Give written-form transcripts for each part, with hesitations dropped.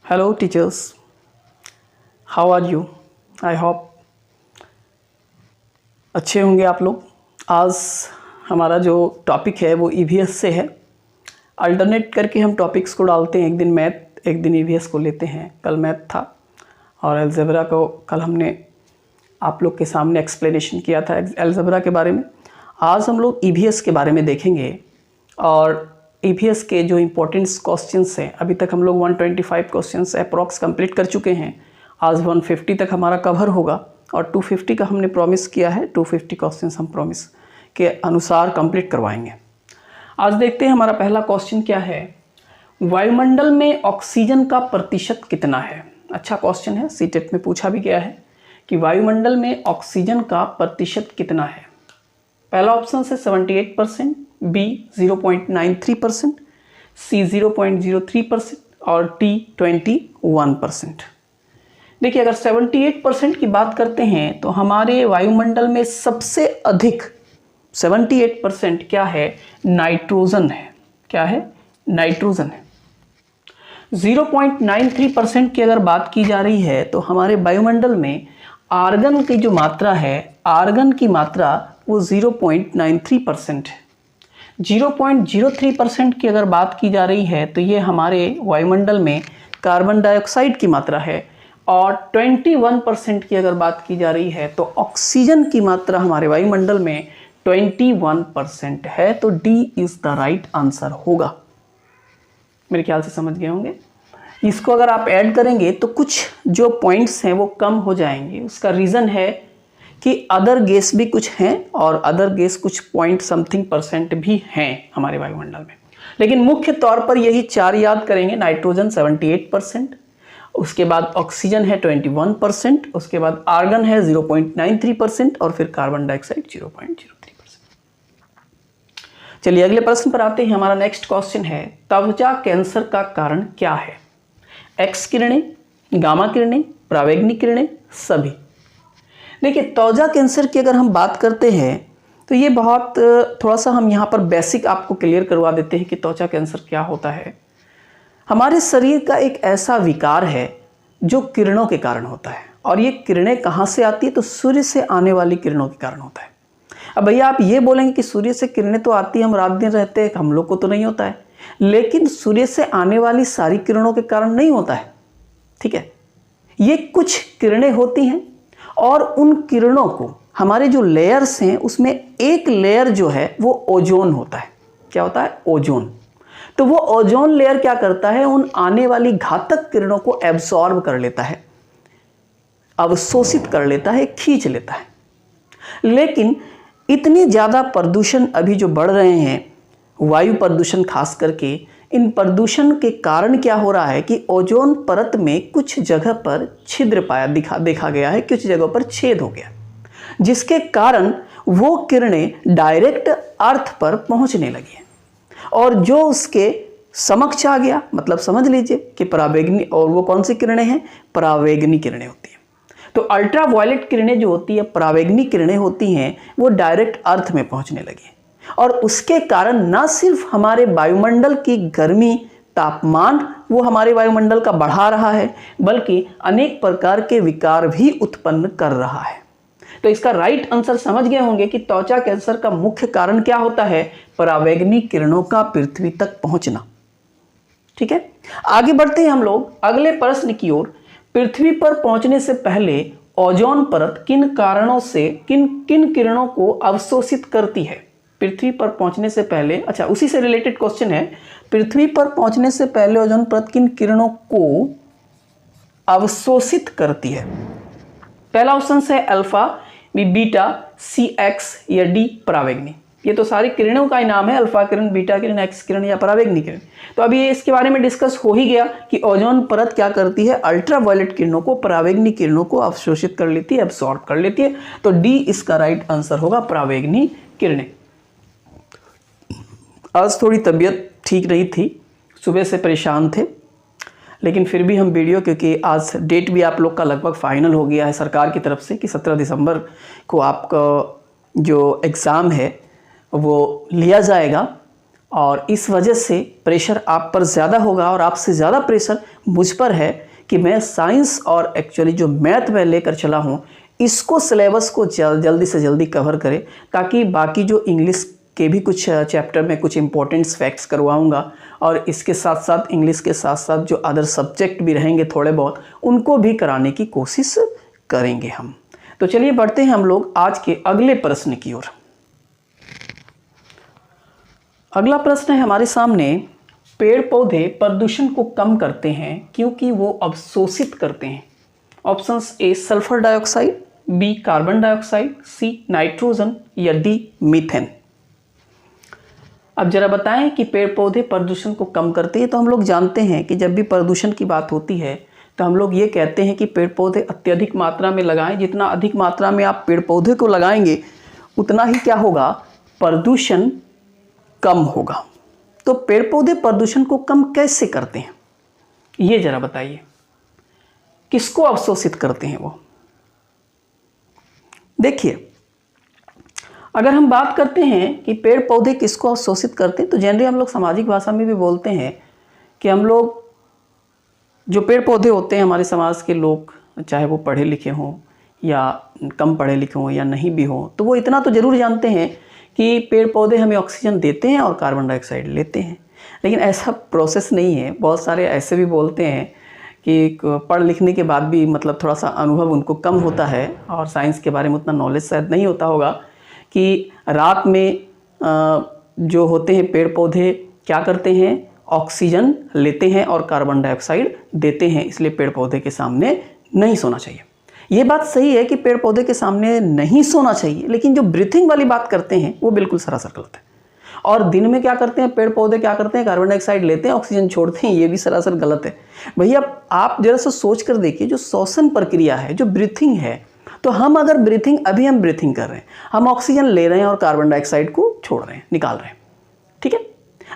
Hello teachers, how are you? I hope अच्छे होंगे आप लोग। आज हमारा जो टॉपिक है वो ईवीएस से है। अल्टरनेट करके हम टॉपिक्स को डालते हैं, एक दिन मैथ एक दिन ईवीएस को लेते हैं। कल मैथ था और अलजेब्रा को कल हमने आप लोग के सामने एक्सप्लेनेशन किया था अलजेब्रा के बारे में। आज हम लोग ईवीएस के बारे में देखेंगे और ईवीएस के जो इम्पोर्टेंट्स क्वेश्चंस हैं, अभी तक हम लोग 125 क्वेश्चंस अप्रॉक्स कंप्लीट कर चुके हैं। आज 150 तक हमारा कवर होगा और 250 का हमने प्रॉमिस किया है। 250 क्वेश्चंस हम प्रॉमिस के अनुसार कंप्लीट करवाएंगे। आज देखते हैं हमारा पहला क्वेश्चन क्या है। वायुमंडल में ऑक्सीजन का प्रतिशत कितना है? अच्छा क्वेश्चन है, सीटेट में पूछा भी गया है कि वायुमंडल में ऑक्सीजन का प्रतिशत कितना है। पहला ऑप्शन है 78%, बी 0.93%, सी 0.03% और टी 21%। देखिए, अगर 78% की बात करते हैं तो हमारे वायुमंडल में सबसे अधिक 78% क्या है? नाइट्रोजन है। क्या है? नाइट्रोजन है। 0.93% की अगर बात की जा रही है तो हमारे वायुमंडल में आर्गन की जो मात्रा है, आर्गन की मात्रा वो 0.93% है। 0.03% की अगर बात की जा रही है तो ये हमारे वायुमंडल में कार्बन डाइऑक्साइड की मात्रा है और 21% की अगर बात की जा रही है तो ऑक्सीजन की मात्रा हमारे वायुमंडल में 21% है। तो D is the right answer होगा। मेरे ख्याल से समझ गए होंगे। इसको अगर आप ऐड करेंगे तो कुछ जो पॉइंट्स हैं वो कम हो जाएंगे। उसका रीज़न है कि अदर गैस भी कुछ हैं और अदर गैस कुछ पॉइंट समथिंग % भी हैं हमारे वायुमंडल में, लेकिन मुख्य तौर पर यही चार याद करेंगे। नाइट्रोजन 78%, उसके बाद ऑक्सीजन है 21%, उसके बाद आर्गन है 0.93% और फिर कार्बन डाइऑक्साइड 0.03%। चलिए अगले प्रश्न पर आते हैं। हमारा नेक्स्ट क्वेश्चन है, त्वचा कैंसर का कारण क्या है? एक्स किरणें, गामा किरणें, परावैंगिक किरणें, सभी। देखिए, त्वचा कैंसर की अगर हम बात करते हैं तो ये बहुत थोड़ा सा हम यहाँ पर बेसिक आपको क्लियर करवा देते हैं कि त्वचा कैंसर क्या होता है। हमारे शरीर का एक ऐसा विकार है जो किरणों के कारण होता है और ये किरणें कहाँ से आती है? तो सूर्य से आने वाली किरणों के कारण होता है। अब भैया आप ये बोलेंगे कि सूर्य से किरणें तो आती हैं, हम रात दिन रहते हैं, हम लोग को तो नहीं होता है, लेकिन सूर्य से आने वाली सारी किरणों के कारण नहीं होता है। ठीक है, ये कुछ किरणें होती हैं और उन किरणों को हमारे जो लेयर्स हैं उसमें एक लेयर जो है वो ओजोन होता है। क्या होता है? ओजोन। तो वो ओजोन लेयर क्या करता है? उन आने वाली घातक किरणों को एब्सॉर्ब कर लेता है, अवशोषित कर लेता है, खींच लेता है। लेकिन इतनी ज़्यादा प्रदूषण अभी जो बढ़ रहे हैं, वायु प्रदूषण खास करके, इन प्रदूषण के कारण क्या हो रहा है कि ओजोन परत में कुछ जगह पर छिद्र देखा गया है, कुछ जगहों पर छेद हो गया, जिसके कारण वो किरणें डायरेक्ट अर्थ पर पहुंचने लगी हैं और जो उसके समक्ष आ गया, मतलब समझ लीजिए कि परावैंगनी, और वो कौन सी किरणें हैं? परावैंगनी किरणें होती हैं। तो अल्ट्रावायलेट किरणें जो होती है, परावैंगनी किरणें होती हैं, वो डायरेक्ट अर्थ में पहुंचने लगी और उसके कारण न सिर्फ हमारे वायुमंडल की गर्मी, तापमान वो हमारे वायुमंडल का बढ़ा रहा है, बल्कि अनेक प्रकार के विकार भी उत्पन्न कर रहा है। तो इसका राइट आंसर समझ गए होंगे कि त्वचा कैंसर का मुख्य कारण क्या होता है? परावैंगनी किरणों का पृथ्वी तक पहुंचना। ठीक है, आगे बढ़ते हैं हम लोग अगले प्रश्न की ओर। पृथ्वी पर पहुंचने से पहले ओजोन परत किन कारणों से किन किन किरणों को अवशोषित करती है? पृथ्वी पर पहुंचने से पहले, अच्छा उसी से रिलेटेड क्वेश्चन है, पृथ्वी पर पहुंचने से पहले ओजोन परत किन किरणों को अवशोषित करती है? पहला ऑप्शन है अल्फा, बी बीटा, सी एक्स या डी परावैंगनी। ये तो सारी किरणों का ही नाम है, अल्फा किरण, बीटा किरण, एक्स किरण या परावैंगनी किरण। तो अभी इसके बारे में डिस्कस हो ही गया कि ओजोन परत क्या करती है? अल्ट्रावायलेट किरणों को, परावैंगनी किरणों को अवशोषित कर लेती है, एब्सॉर्ब कर लेती है। तो डी इसका राइट आंसर होगा, परावैंगनी किरणें। आज थोड़ी तबीयत ठीक नहीं थी, सुबह से परेशान थे, लेकिन फिर भी हम वीडियो, क्योंकि आज डेट भी आप लोग का लगभग फाइनल हो गया है सरकार की तरफ से कि 17 दिसंबर को आपका जो एग्ज़ाम है वो लिया जाएगा और इस वजह से प्रेशर आप पर ज़्यादा होगा और आपसे ज़्यादा प्रेशर मुझ पर है कि मैं साइंस और एक्चुअली जो मैथ में लेकर चला हूँ इसको सिलेबस को जल्दी से जल्दी कवर करें, ताकि बाकी जो इंग्लिश के भी कुछ चैप्टर में कुछ इंपॉर्टेंट फैक्ट्स करवाऊंगा और इसके साथ साथ इंग्लिश के साथ साथ जो अदर सब्जेक्ट भी रहेंगे थोड़े बहुत उनको भी कराने की कोशिश करेंगे हम। तो चलिए बढ़ते हैं हम लोग आज के अगले प्रश्न की ओर। अगला प्रश्न है हमारे सामने, पेड़ पौधे प्रदूषण को कम करते हैं क्योंकि वो अवशोषित करते हैं। Options A sulphur dioxide, B carbon dioxide, C nitrogen या डी मीथेन। अब जरा बताएं कि पेड़ पौधे प्रदूषण को कम करते हैं। तो हम लोग जानते हैं कि जब भी प्रदूषण की बात होती है तो हम लोग ये कहते हैं कि पेड़ पौधे अत्यधिक मात्रा में लगाएं। जितना अधिक मात्रा में आप पेड़ पौधे को लगाएंगे उतना ही क्या होगा, प्रदूषण कम होगा। तो पेड़ पौधे प्रदूषण को कम कैसे करते हैं ये जरा बताइए, किसको अवशोषित करते हैं वो। देखिए, अगर हम बात करते हैं कि पेड़ पौधे किसको अवशोषित करते हैं तो जनरली हम लोग सामाजिक भाषा में भी बोलते हैं कि हम लोग जो पेड़ पौधे होते हैं, हमारे समाज के लोग, चाहे वो पढ़े लिखे हों या कम पढ़े लिखे हों या नहीं भी हों, तो वो इतना तो ज़रूर जानते हैं कि पेड़ पौधे हमें ऑक्सीजन देते हैं और कार्बन डाइऑक्साइड लेते हैं। लेकिन ऐसा प्रोसेस नहीं है। बहुत सारे ऐसे भी बोलते हैं कि पढ़ लिखने के बाद भी मतलब थोड़ा सा अनुभव उनको कम होता है और साइंस के बारे में उतना नॉलेज शायद नहीं होता होगा कि रात में जो होते हैं पेड़ पौधे क्या करते हैं, ऑक्सीजन लेते हैं और कार्बन डाइऑक्साइड देते हैं, इसलिए पेड़ पौधे के सामने नहीं सोना चाहिए। ये बात सही है कि पेड़ पौधे के सामने नहीं सोना चाहिए, लेकिन जो ब्रीथिंग वाली बात करते हैं वो बिल्कुल सरासर गलत है। और दिन में क्या करते हैं पेड़ पौधे, क्या करते हैं, कार्बन डाइऑक्साइड लेते हैं, ऑक्सीजन छोड़ते हैं, ये भी सरासर गलत है। भैया आप जरा सा सोच कर देखिए, जो श्वसन प्रक्रिया है, जो ब्रीथिंग है, तो हम अगर ब्रीथिंग, अभी हम ब्रीथिंग कर रहे हैं, हम ऑक्सीजन ले रहे हैं और कार्बन डाइऑक्साइड को छोड़ रहे हैं, निकाल रहे हैं, ठीक है।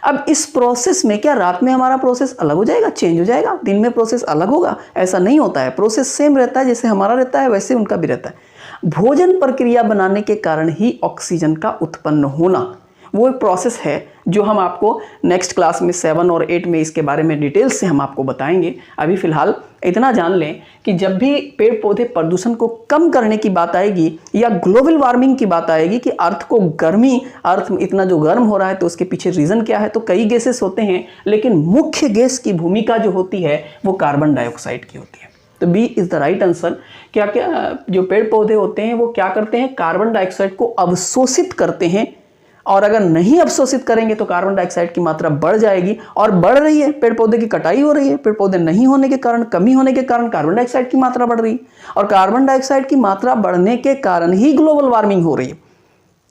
अब इस प्रोसेस में क्या रात में हमारा प्रोसेस अलग हो जाएगा, चेंज हो जाएगा, दिन में प्रोसेस अलग होगा? ऐसा नहीं होता है। प्रोसेस सेम रहता है, जैसे हमारा रहता है वैसे उनका भी रहता है। भोजन प्रक्रिया बनाने के कारण ही ऑक्सीजन का उत्पन्न होना वो एक प्रोसेस है जो हम आपको नेक्स्ट क्लास में 7 और 8 में इसके बारे में डिटेल्स से हम आपको बताएंगे। अभी फ़िलहाल इतना जान लें कि जब भी पेड़ पौधे प्रदूषण को कम करने की बात आएगी या ग्लोबल वार्मिंग की बात आएगी कि अर्थ को गर्मी, अर्थ इतना जो गर्म हो रहा है तो उसके पीछे रीज़न क्या है, तो कई गैसेस होते हैं, लेकिन मुख्य गैस की भूमिका जो होती है वो कार्बन डाइऑक्साइड की होती है। तो B is the right answer. क्या क्या जो पेड़ पौधे होते हैं वो क्या करते हैं, कार्बन डाइऑक्साइड को अवशोषित करते हैं, और अगर नहीं अवशोषित करेंगे तो कार्बन डाइऑक्साइड की मात्रा बढ़ जाएगी और बढ़ रही है। पेड़ पौधे की कटाई हो रही है, पेड़ पौधे नहीं होने के कारण, कमी होने के कारण कार्बन डाइऑक्साइड की मात्रा बढ़ रही है, और कार्बन डाइऑक्साइड की मात्रा बढ़ने के कारण ही ग्लोबल वार्मिंग हो रही है,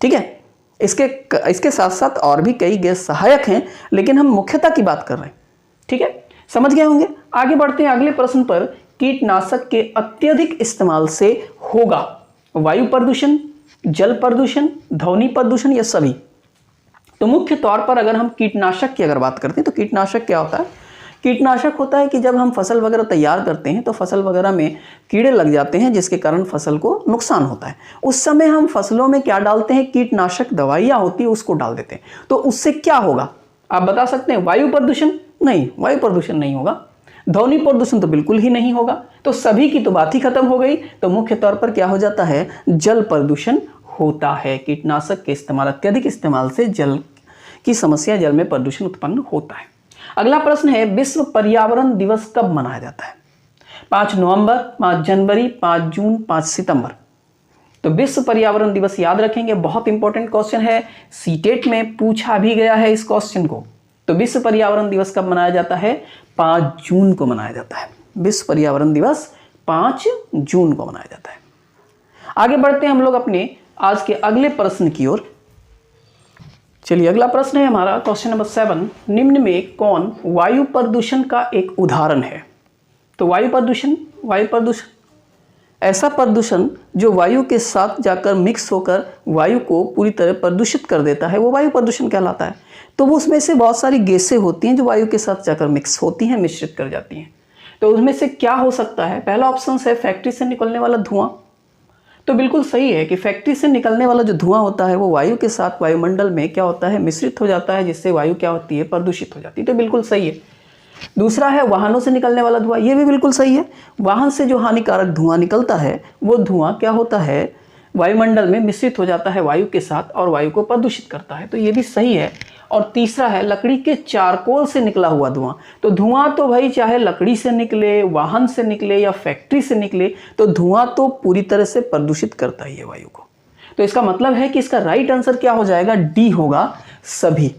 ठीक है। इसके साथ साथ और भी कई गैस सहायक हैं, लेकिन हम मुख्यतः की बात कर रहे हैं, ठीक है, समझ गए होंगे। आगे बढ़ते हैं अगले प्रश्न पर। कीटनाशक के अत्यधिक इस्तेमाल से होगा वायु प्रदूषण, जल प्रदूषण, ध्वनि प्रदूषण या सभी? तो मुख्य तौर पर अगर हम कीटनाशक की अगर बात करते हैं तो कीटनाशक क्या होता है? कीटनाशक होता है कि जब हम फसल वगैरह तैयार करते हैं तो फसल वगैरह में कीड़े लग जाते हैं जिसके कारण फसल को नुकसान होता है। उस समय हम फसलों में क्या डालते हैं, कीटनाशक दवाइयाँ होती है उसको डाल देते हैं। तो उससे क्या होगा आप बता सकते हैं? वायु प्रदूषण? नहीं, वायु प्रदूषण नहीं होगा। ध्वनि प्रदूषण तो बिल्कुल ही नहीं होगा। तो सभी की तो बात ही खत्म हो गई। तो मुख्य तौर पर क्या हो जाता है, जल प्रदूषण होता है। कीटनाशक के इस्तेमाल, अत्यधिक इस्तेमाल से जल की समस्या, जल में प्रदूषण उत्पन्न होता है। अगला प्रश्न है, विश्व पर्यावरण दिवस कब मनाया जाता है? 5 नवंबर, 5 जनवरी, 5 जून, 5 सितंबर। तो विश्व पर्यावरण दिवस याद रखेंगे, बहुत इंपॉर्टेंट क्वेश्चन है, सीटेट में पूछा भी गया है इस क्वेश्चन को। तो विश्व पर्यावरण दिवस कब मनाया जाता है? 5 जून को मनाया जाता है। विश्व पर्यावरण दिवस 5 जून को मनाया जाता है। आगे बढ़ते हैं हम लोग अपने आज के अगले प्रश्न की ओर। चलिए, अगला प्रश्न है हमारा क्वेश्चन नंबर 7। निम्न में कौन वायु प्रदूषण का एक उदाहरण है? तो वायु प्रदूषण ऐसा प्रदूषण जो वायु के साथ जाकर मिक्स होकर वायु को पूरी तरह प्रदूषित कर देता है, वो वायु प्रदूषण कहलाता है। तो वो उसमें से बहुत सारी गैसें होती हैं जो वायु के साथ जाकर मिक्स होती हैं, मिश्रित कर जाती हैं। तो उसमें से क्या हो सकता है? पहला ऑप्शन है फैक्ट्री से निकलने वाला धुआं। तो बिल्कुल सही है कि फैक्ट्री से निकलने वाला जो धुआं होता है वो वायु के साथ वायुमंडल में क्या होता है, मिश्रित हो जाता है, जिससे वायु क्या होती है, प्रदूषित हो जाती है। तो बिल्कुल सही है। दूसरा है वाहनों से निकलने वाला धुआं, ये भी बिल्कुल सही है। वाहन से जो हानिकारक धुआं निकलता है वो धुआं क्या होता है, वायुमंडल में मिश्रित हो जाता है वायु के साथ और वायु को प्रदूषित करता है। तो ये भी सही है। और तीसरा है लकड़ी के चारकोल से निकला हुआ धुआं। तो धुआं तो भाई चाहे लकड़ी से निकले, वाहन से निकले या फैक्ट्री से निकले, तो धुआं तो पूरी तरह से प्रदूषित करता ही है वायु को। तो इसका मतलब है कि इसका राइट आंसर क्या हो जाएगा, डी होगा सभी।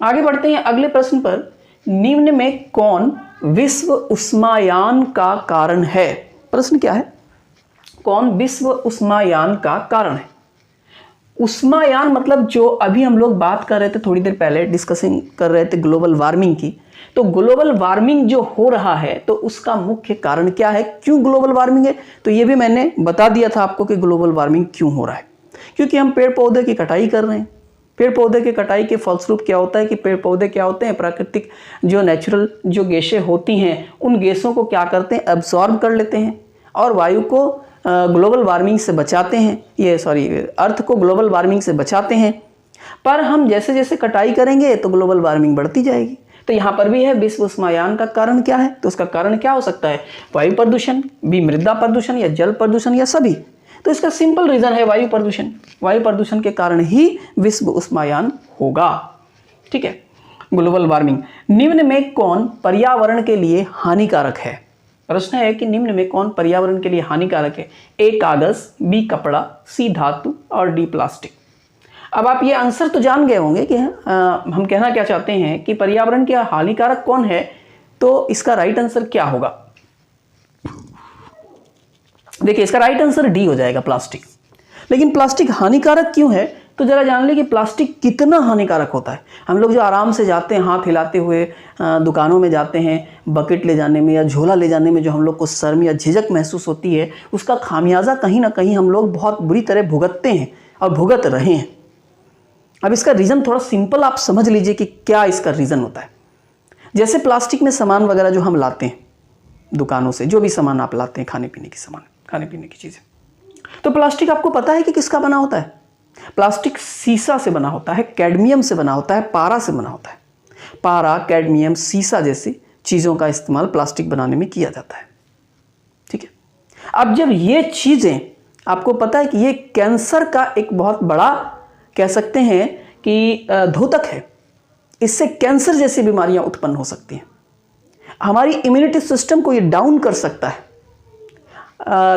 आगे बढ़ते हैं अगले प्रश्न पर। निम्न में कौन विश्व उष्मायान का कारण है? प्रश्न क्या है, कौन विश्व उष्मायान का कारण है? उष्मायान मतलब जो अभी हम लोग बात कर रहे थे, थोड़ी देर पहले डिस्कसिंग कर रहे थे ग्लोबल वार्मिंग की। तो ग्लोबल वार्मिंग जो हो रहा है तो उसका मुख्य कारण क्या है, क्यों ग्लोबल वार्मिंग है? तो ये भी मैंने बता दिया था आपको कि ग्लोबल वार्मिंग क्यों हो रहा है। क्योंकि हम पेड़ पौधे की कटाई कर रहे हैं। पेड़ पौधे की कटाई के फलस्वरूप क्या होता है कि पेड़ पौधे क्या होते हैं, प्राकृतिक जो नेचुरल जो गैसें होती हैं उन गैसों को क्या करते हैं, एब्जॉर्ब कर लेते हैं और वायु को ग्लोबल वार्मिंग से बचाते हैं, अर्थ को ग्लोबल वार्मिंग से बचाते हैं। पर हम जैसे जैसे कटाई करेंगे तो ग्लोबल वार्मिंग बढ़ती जाएगी। तो यहाँ पर भी है विश्व उष्मायान का कारण क्या है, तो उसका कारण क्या हो सकता है, वायु प्रदूषण, भी मृदा प्रदूषण या जल प्रदूषण या सभी। तो इसका सिंपल रीजन है वायु प्रदूषण। वायु प्रदूषण के कारण ही विश्व उष्मायान होगा। ठीक है, ग्लोबल वार्मिंग। निम्न में कौन पर्यावरण के लिए हानिकारक है? प्रश्न है कि निम्न में कौन पर्यावरण के लिए हानिकारक है? ए कागज, बी कपड़ा, सी धातु और डी प्लास्टिक। अब आप ये आंसर तो जान गए होंगे कि हम कहना क्या चाहते हैं कि पर्यावरण के हानिकारक कौन है। तो इसका राइट आंसर क्या होगा, देखिए इसका राइट आंसर डी हो जाएगा, प्लास्टिक। लेकिन प्लास्टिक हानिकारक क्यों है, तो जरा जान ले कि प्लास्टिक कितना हानिकारक होता है। हम लोग जो आराम से जाते हैं हाथ हिलाते हुए दुकानों में जाते हैं, बकेट ले जाने में या झोला ले जाने में जो हम लोग को शर्म या झिझक महसूस होती है, उसका खामियाजा कहीं ना कहीं हम लोग बहुत बुरी तरह भुगतते हैं और भुगत रहे हैं। अब इसका रीज़न थोड़ा सिंपल आप समझ लीजिए कि क्या इसका रीज़न होता है। जैसे प्लास्टिक में सामान वगैरह जो हम लाते हैं दुकानों से, जो भी सामान आप लाते हैं, खाने पीने की सामान, खाने पीने की चीज़ें, तो प्लास्टिक आपको पता है कि किसका बना होता है? प्लास्टिक सीसा से बना होता है, कैडमियम से बना होता है, पारा से बना होता है। पारा, कैडमियम, सीसा जैसी चीज़ों का इस्तेमाल प्लास्टिक बनाने में किया जाता है। ठीक है, अब जब ये चीज़ें आपको पता है कि ये कैंसर का एक बहुत बड़ा कह सकते हैं कि द्योतक है, इससे कैंसर जैसी बीमारियां उत्पन्न हो सकती हैं, हमारी इम्यूनिटी सिस्टम को ये डाउन कर सकता है,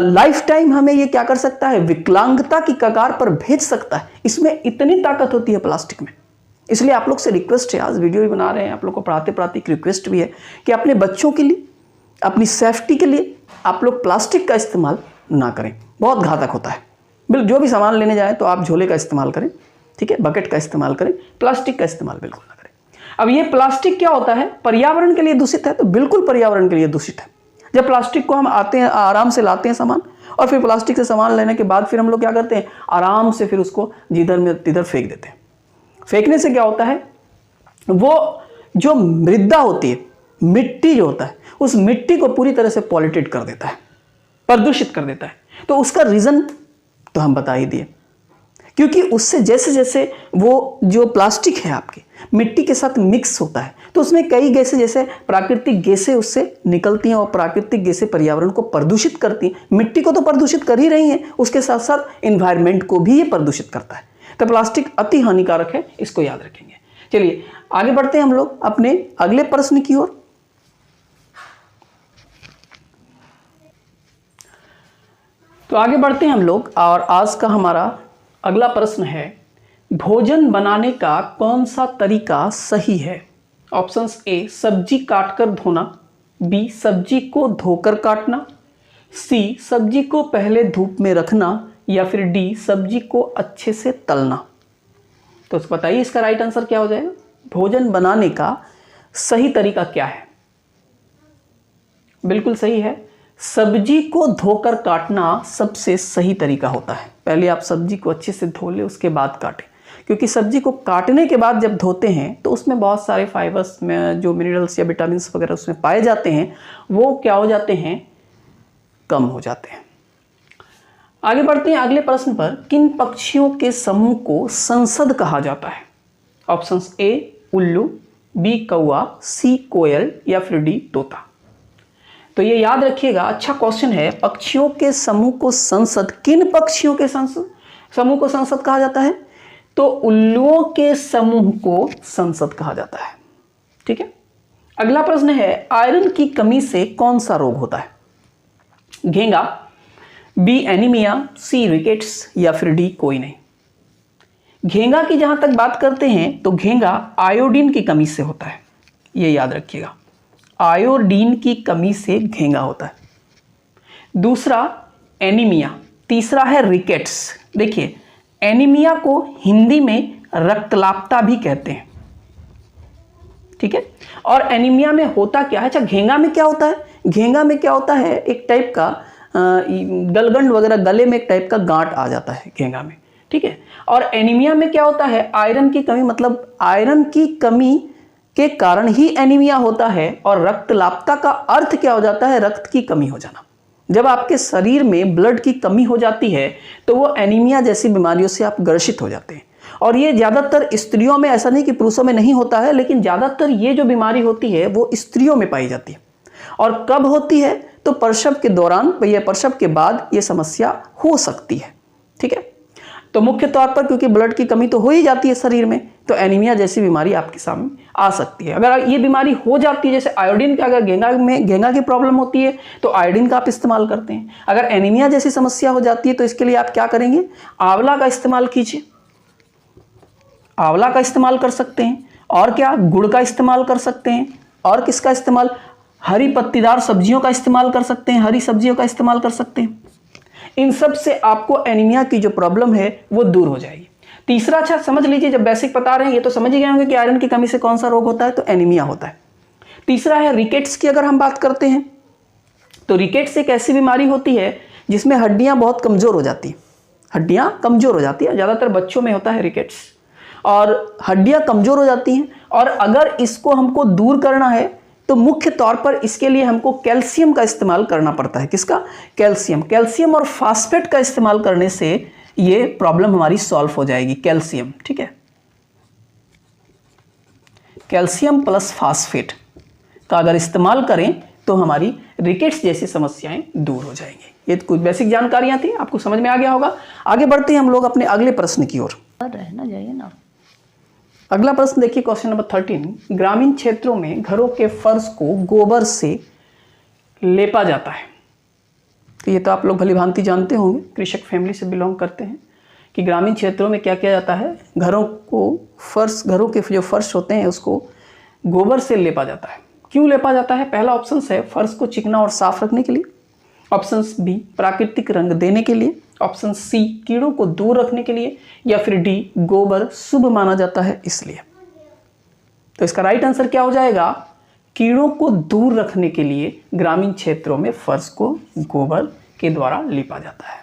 लाइफ टाइम हमें ये क्या कर सकता है, विकलांगता की कगार पर भेज सकता है। इसमें इतनी ताकत होती है प्लास्टिक में। इसलिए आप लोग से रिक्वेस्ट है, आज वीडियो भी बना रहे हैं, आप लोग को पढ़ाते पढ़ाते एक रिक्वेस्ट भी है कि अपने बच्चों के लिए, अपनी सेफ्टी के लिए आप लोग प्लास्टिक का इस्तेमाल ना करें, बहुत घातक होता है। बिल्कुल जो भी सामान लेने जाएं तो आप झोले का इस्तेमाल करें, ठीक है, बकेट का इस्तेमाल करें, प्लास्टिक का इस्तेमाल बिल्कुल ना करें। अब ये प्लास्टिक क्या होता है, पर्यावरण के लिए दूषित है, तो बिल्कुल पर्यावरण के लिए दूषित है। जब प्लास्टिक को हम आते हैं आराम से लाते हैं सामान, और फिर प्लास्टिक से सामान लेने के बाद फिर हम लोग क्या करते हैं, आराम से फिर उसको जिधर में तिधर फेंक देते हैं। फेंकने से क्या होता है, वो जो मृदा होती है, मिट्टी जो होता है, उस मिट्टी को पूरी तरह से पॉल्यूटेट कर देता है, प्रदूषित कर देता है। तो उसका रीज़न तो हम बता ही दिए, क्योंकि उससे जैसे जैसे वो जो प्लास्टिक है आपके मिट्टी के साथ मिक्स होता है तो उसमें कई गैसें, जैसे प्राकृतिक गैसें उससे निकलती हैं और प्राकृतिक गैसें पर्यावरण को प्रदूषित करती हैं। मिट्टी को तो प्रदूषित कर ही रही हैं, उसके साथ साथ एनवायरनमेंट को भी ये प्रदूषित करता है। तो प्लास्टिक अति हानिकारक है, इसको याद रखेंगे। चलिए आगे बढ़ते हैं हम लोग अपने अगले प्रश्न की ओर। तो आगे बढ़ते हैं हम लोग, और आज का हमारा अगला प्रश्न है, भोजन बनाने का कौन सा तरीका सही है? ऑप्शंस ए सब्जी काटकर धोना, बी सब्जी को धोकर काटना, सी सब्जी को पहले धूप में रखना, या फिर डी सब्जी को अच्छे से तलना। तो बताइए इसका राइट आंसर क्या हो जाएगा? भोजन बनाने का सही तरीका क्या है? बिल्कुल सही है, सब्जी को धोकर काटना सबसे सही तरीका होता है। पहले आप सब्जी को अच्छे से धो लें, उसके बाद काटें, क्योंकि सब्जी को काटने के बाद जब धोते हैं तो उसमें बहुत सारे फाइबर्स में जो मिनरल्स या विटामिन्स वगैरह उसमें पाए जाते हैं, वो क्या हो जाते हैं, कम हो जाते हैं। आगे बढ़ते हैं अगले प्रश्न पर। किन पक्षियों के समूह को संसद कहा जाता है? ऑप्शन ए उल्लू, बी कौआ, सी कोयल या फिर डी तोता। तो ये याद रखिएगा, अच्छा क्वेश्चन है। पक्षियों के समूह को संसद, किन पक्षियों के समूह को संसद कहा जाता है? तो उल्लुओं के समूह को संसद कहा जाता है। ठीक है। अगला प्रश्न है, आयरन की कमी से कौन सा रोग होता है? घेंगा, बी एनीमिया, सी रिकेट्स या फिर डी कोई नहीं। घेंगा की जहां तक बात करते हैं तो घेंगा आयोडीन की कमी से होता है, ये याद रखिएगा। आयोडीन की कमी से घेंगा होता है। दूसरा एनीमिया, तीसरा है रिकेट्स। देखिए, एनीमिया को हिंदी में रक्तलापता भी कहते हैं। ठीक है। और एनीमिया में होता क्या है? अच्छा, घेंगा में क्या होता है? घेंगा में क्या होता है, एक टाइप का गलगंड वगैरह, गले में एक टाइप का गांठ आ जाता है घेंगा में। ठीक है। और एनीमिया में क्या होता है? आयरन की कमी, मतलब आयरन की कमी के कारण ही एनीमिया होता है। और रक्तलापता का अर्थ क्या हो जाता है? रक्त की कमी हो जाना। जब आपके शरीर में ब्लड की कमी हो जाती है तो वो एनीमिया जैसी बीमारियों से आप ग्रसित हो जाते हैं। और ये ज़्यादातर स्त्रियों में, ऐसा नहीं कि पुरुषों में नहीं होता है, लेकिन ज़्यादातर ये जो बीमारी होती है वो स्त्रियों में पाई जाती है। और कब होती है? तो प्रसव के दौरान या प्रसव के बाद ये समस्या हो सकती है। ठीक है। तो मुख्य तौर पर क्योंकि ब्लड की कमी तो हो ही जाती है शरीर में, तो एनीमिया जैसी बीमारी आपके सामने आ सकती है। अगर ये बीमारी हो जाती है, जैसे आयोडीन का, अगर घेंगा की प्रॉब्लम होती है तो आयोडीन का आप इस्तेमाल करते हैं। अगर एनीमिया जैसी समस्या हो जाती है तो इसके लिए आप क्या करेंगे? आंवला का इस्तेमाल कीजिए। आंवला का इस्तेमाल कर सकते हैं। और क्या? गुड़ का इस्तेमाल कर सकते हैं। और किसका इस्तेमाल? हरी पत्तीदार सब्जियों का इस्तेमाल कर सकते हैं। हरी सब्जियों का इस्तेमाल कर सकते हैं। इन सब से आपको एनीमिया की जो प्रॉब्लम है वो दूर हो जाएगी। तीसरा, अच्छा समझ लीजिए, जब बेसिक बता रहे हैं ये तो समझ ही गए होंगे कि आयरन की कमी से कौन सा रोग होता है, तो एनीमिया होता है। तीसरा है रिकेट्स की। अगर हम बात करते हैं तो रिकेट्स एक ऐसी बीमारी होती है जिसमें हड्डियां बहुत कमजोर हो जाती हैं। हड्डियां कमजोर हो जाती है, ज़्यादातर बच्चों में होता है रिकेट्स। और हड्डियां कमजोर हो जाती हैं, और अगर इसको हमको दूर करना है तो मुख्य तौर पर इसके लिए हमको कैल्शियम का इस्तेमाल करना पड़ता है। किसका? कैल्शियम और फास्फेट का इस्तेमाल करने से ये प्रॉब्लम हमारी सॉल्व हो जाएगी। कैल्शियम, ठीक है, कैल्शियम प्लस फास्फेट का अगर इस्तेमाल करें तो हमारी रिकेट्स जैसी समस्याएं दूर हो जाएंगी। ये कुछ बेसिक जानकारियां थी, आपको समझ में आ गया होगा। आगे बढ़ते हैं हम लोग अपने अगले प्रश्न की ओर। रहना चाहिए ना। अगला प्रश्न देखिए, क्वेश्चन नंबर 13। ग्रामीण क्षेत्रों में घरों के फर्श को गोबर से लेपा जाता है। तो ये तो आप लोग भली भांति जानते होंगे, कृषक फैमिली से बिलोंग करते हैं, कि ग्रामीण क्षेत्रों में क्या किया जाता है? घरों के जो फर्श होते हैं उसको गोबर से लेपा जाता है। क्यों लेपा जाता है? पहला ऑप्शन है फर्श को चिकना और साफ रखने के लिए। ऑप्शन बी प्राकृतिक रंग देने के लिए। ऑप्शन सी कीड़ों को दूर रखने के लिए। या फिर डी गोबर शुभ माना जाता है इसलिए। तो इसका राइट आंसर क्या हो जाएगा? कीड़ों को दूर रखने के लिए ग्रामीण क्षेत्रों में फर्श को गोबर के द्वारा लिपा जाता है।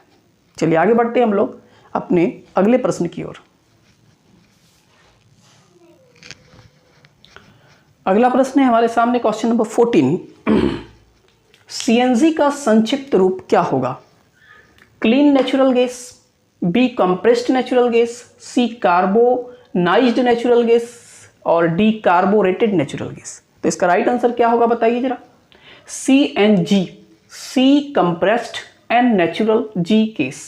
चलिए आगे बढ़ते हैं हम लोग अपने अगले प्रश्न की ओर। अगला प्रश्न है हमारे सामने क्वेश्चन नंबर 14। सीएनजी का संक्षिप्त रूप क्या होगा? Clean natural gas, B compressed natural gas, C carbonised natural gas और डी कार्बोरेटेड नेचुरल गैस। तो इसका राइट आंसर क्या होगा बताइए जरा? CNG, C compressed and natural, G gas,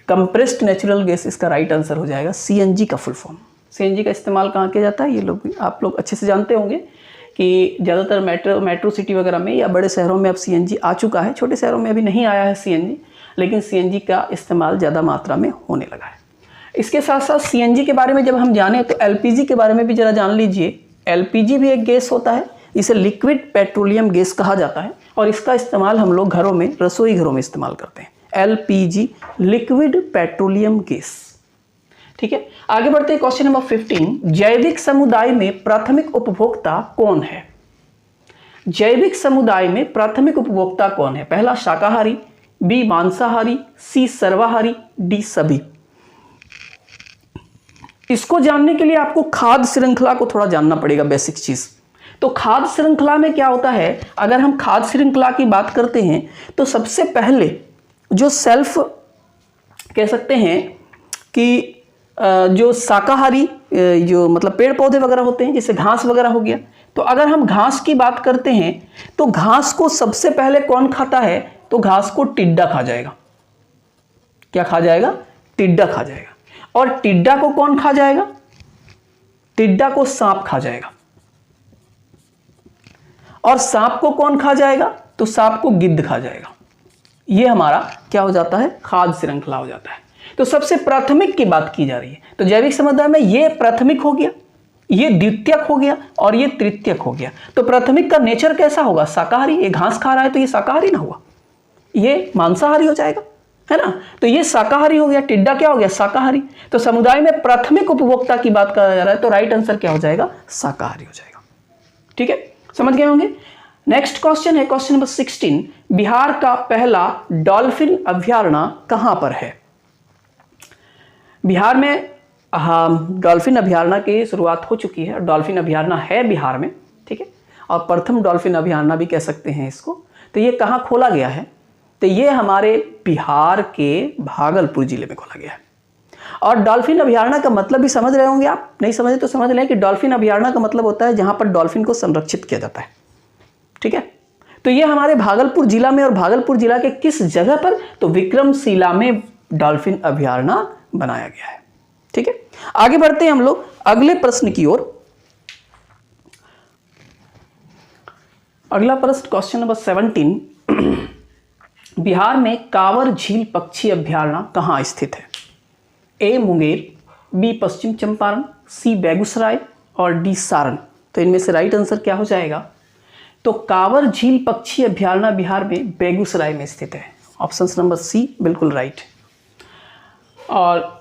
compressed natural gas इसका राइट आंसर हो जाएगा। सीएनजी का फुल फॉर्म। सीएनजी का इस्तेमाल कहाँ किया जाता है? ये लोग आप लोग अच्छे से जानते होंगे कि ज़्यादातर मेट्रो सिटी वगैरह में या बड़े शहरों में अब सीएनजी आ चुका है। छोटे शहरों में अभी नहीं आया है सीएनजी, लेकिन सीएनजी का इस्तेमाल ज़्यादा मात्रा में होने लगा है। इसके साथ साथ सीएनजी के बारे में जब हम जाने तो एलपीजी के बारे में भी ज़रा जान लीजिए। एलपीजी भी एक गैस होता है, इसे लिक्विड पेट्रोलियम गैस कहा जाता है, और इसका इस्तेमाल हम लोग घरों में, रसोई घरों में इस्तेमाल करते हैं। LPG, liquid petroleum gas. ठीक है, आगे बढ़ते हैं क्वेश्चन नंबर 15। जैविक समुदाय में प्राथमिक उपभोक्ता कौन है? जैविक समुदाय में प्राथमिक उपभोक्ता कौन है? पहला शाकाहारी, बी मांसाहारी, सी सर्वाहारी, डी सभी। इसको जानने के लिए आपको खाद्य श्रृंखला को थोड़ा जानना पड़ेगा, बेसिक चीज। तो खाद्य श्रृंखला में क्या होता है? अगर हम खाद्य श्रृंखला की बात करते हैं तो सबसे पहले जो सेल्फ कह सकते हैं कि जो शाकाहारी जो मतलब पेड़ पौधे वगैरह होते हैं, जैसे घास वगैरह हो गया, तो अगर हम घास की बात करते हैं तो घास को सबसे पहले कौन खाता है? तो घास को टिड्डा खा जाएगा। क्या खा जाएगा? टिड्डा खा जाएगा। और टिड्डा को कौन खा जाएगा? टिड्डा को सांप खा जाएगा। और सांप को कौन खा जाएगा? तो सांप को गिद्ध खा जाएगा। यह हमारा क्या हो जाता है? खाद्य श्रृंखला हो जाता है। तो सबसे प्राथमिक की बात की जा रही है, तो जैविक समुदाय में यह प्राथमिक हो गया, ये द्वितीयक हो गया और ये तृतीयक हो गया। तो प्राथमिक का नेचर कैसा होगा? शाकाहारी। ये घास खा रहा है तो ये शाकाहारी ना हुआ, ये मांसाहारी हो जाएगा, है ना। तो ये शाकाहारी हो गया, टिड्डा क्या हो गया? शाकाहारी। तो समुदाय में प्राथमिक उपभोक्ता की बात करा जा रहा है, तो राइट आंसर क्या हो जाएगा? शाकाहारी हो जाएगा। ठीक है, समझ गए होंगे। नेक्स्ट क्वेश्चन है क्वेश्चन नंबर 16। बिहार का पहला डॉल्फिन अभयारण्य कहां पर है? बिहार में डॉल्फिन अभयारण्य की शुरुआत हो चुकी है। डॉल्फिन अभयारण्य है बिहार में, ठीक है, और प्रथम डॉल्फिन अभयारण्य भी कह सकते हैं इसको। तो ये कहाँ खोला गया है? तो ये हमारे बिहार के भागलपुर जिले में खोला गया है। और डॉल्फिन अभयारण्य का मतलब भी समझ रहे होंगे आप, नहीं समझे तो समझ लें कि डॉल्फिन अभयारण्य का मतलब होता है जहां पर डॉल्फिन को संरक्षित किया जाता है। ठीक है, तो ये हमारे भागलपुर जिला में, और भागलपुर जिला के किस जगह पर? तो विक्रमशिला में डॉल्फिन अभयारण्य बनाया गया है। ठीक है, आगे बढ़ते हैं हम लोग अगले प्रश्न की ओर। अगला प्रश्न क्वेश्चन नंबर 17। बिहार में कांवर झील पक्षी अभयारण्य कहां स्थित है? ए मुंगेर, बी पश्चिम चंपारण, सी बेगूसराय और डी सारण। तो इनमें से राइट आंसर क्या हो जाएगा? तो कांवर झील पक्षी अभयारण्य बिहार में बेगूसराय में स्थित है। ऑप्शन नंबर सी बिल्कुल राइट। और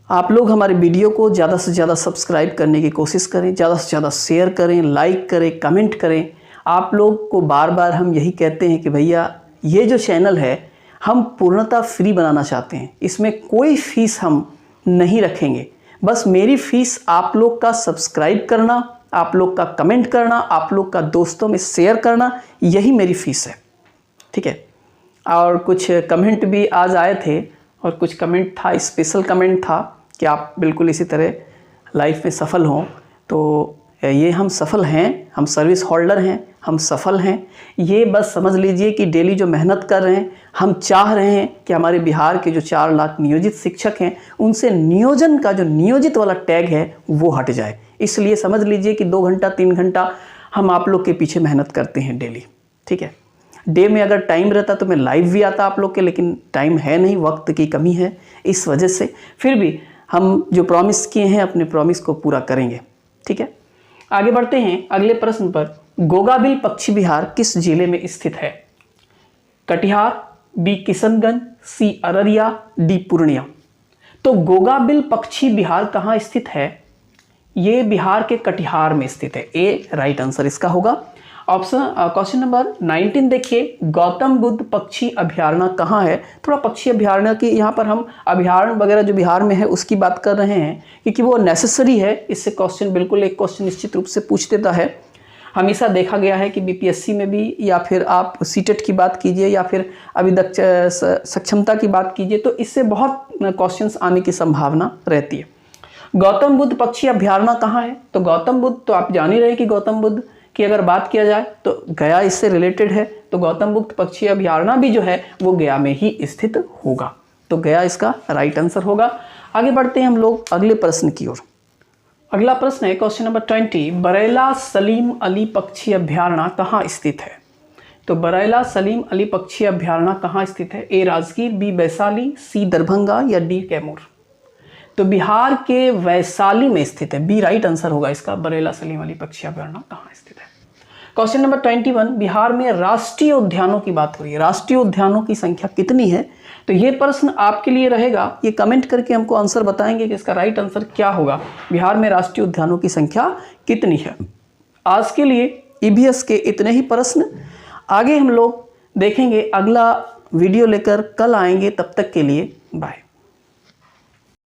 आप लोग हमारे वीडियो को ज़्यादा से ज़्यादा सब्सक्राइब करने की कोशिश करें, ज़्यादा से ज़्यादा शेयर करें, लाइक करें, कमेंट करें। आप लोग को बार बार हम यही कहते हैं कि भैया ये जो चैनल है हम पूर्णतः फ्री बनाना चाहते हैं, इसमें कोई फीस हम नहीं रखेंगे। बस मेरी फीस आप लोग का सब्सक्राइब करना, आप लोग का कमेंट करना, आप लोग का दोस्तों में शेयर करना, यही मेरी फीस है। ठीक है, और कुछ कमेंट भी आज आए थे, और कुछ कमेंट था, स्पेशल कमेंट था कि आप बिल्कुल इसी तरह लाइफ में सफल हों। तो ये हम सफल हैं, हम सर्विस होल्डर हैं, हम सफल हैं। ये बस समझ लीजिए कि डेली जो मेहनत कर रहे हैं, हम चाह रहे हैं कि हमारे बिहार के जो 4 लाख नियोजित शिक्षक हैं उनसे नियोजन का जो नियोजित वाला टैग है वो हट जाए। इसलिए समझ लीजिए कि 2 घंटा 3 घंटा हम आप लोग के पीछे मेहनत करते हैं डेली। ठीक है, डे में अगर टाइम रहता तो मैं लाइव भी आता आप लोग के, लेकिन टाइम है नहीं, वक्त की कमी है, इस वजह से फिर भी हम जो प्रॉमिस किए हैं अपने प्रॉमिस को पूरा करेंगे। ठीक है, आगे बढ़ते हैं अगले प्रश्न पर। गोगाबिल पक्षी विहार किस जिले में स्थित है? कटिहार, बी किशनगंज, सी अररिया, डी पूर्णिया। तो गोगाबिल पक्षी विहार कहाँ स्थित है? ये बिहार के कटिहार में स्थित है। ए राइट आंसर इसका होगा। ऑप्शन क्वेश्चन नंबर 19 देखिए, गौतम बुद्ध पक्षी अभयारण्य कहाँ है? थोड़ा पक्षी अभयारण्य की यहाँ पर हम अभयारण्य वगैरह जो बिहार में है उसकी बात कर रहे हैं, क्योंकि वो नेसेसरी है। इससे क्वेश्चन बिल्कुल एक क्वेश्चन निश्चित रूप से पूछ देता है। हमेशा देखा गया है कि बीपीएससी में भी, या फिर आप सीटेट की बात कीजिए, या फिर अभिदक्ष सक्षमता की बात कीजिए, तो इससे बहुत क्वेश्चंस आने की संभावना रहती है। गौतम बुद्ध पक्षी अभयारण्य कहाँ है? तो गौतम बुद्ध तो आप जान ही रहे कि गौतम बुद्ध की अगर बात किया जाए तो गया इससे रिलेटेड है। तो गौतम बुद्ध पक्षी अभयारण्य भी जो है वो गया में ही स्थित होगा। तो गया इसका राइट आंसर होगा। आगे बढ़ते हैं हम लोग अगले प्रश्न की ओर। अगला प्रश्न है क्वेश्चन नंबर 20। बरेला सलीम अली पक्षी अभयारण्य कहाँ स्थित है? तो बरेला सलीम अली पक्षी अभयारण्य कहाँ स्थित है? ए राजगीर, बी वैशाली, सी दरभंगा या डी कैमूर। तो बिहार के वैशाली में स्थित है। बी राइट आंसर होगा इसका। बरेला सलीम अली पक्षी अभयारण्य कहाँ स्थित है? Question number 21। बिहार में राष्ट्रीय उद्यानों की बात हो रही है, राष्ट्रीय उद्यानों की संख्या कितनी है? तो ये प्रश्न आपके लिए रहेगा, ये कमेंट करके हमको आंसर बताएंगे कि इसका राइट आंसर क्या होगा। बिहार में राष्ट्रीय उद्यानों की संख्या कितनी है? आज के लिए ईवीएस के इतने ही प्रश्न। आगे हम लोग देखेंगे, अगला वीडियो लेकर कल आएंगे। तब तक के लिए बाय।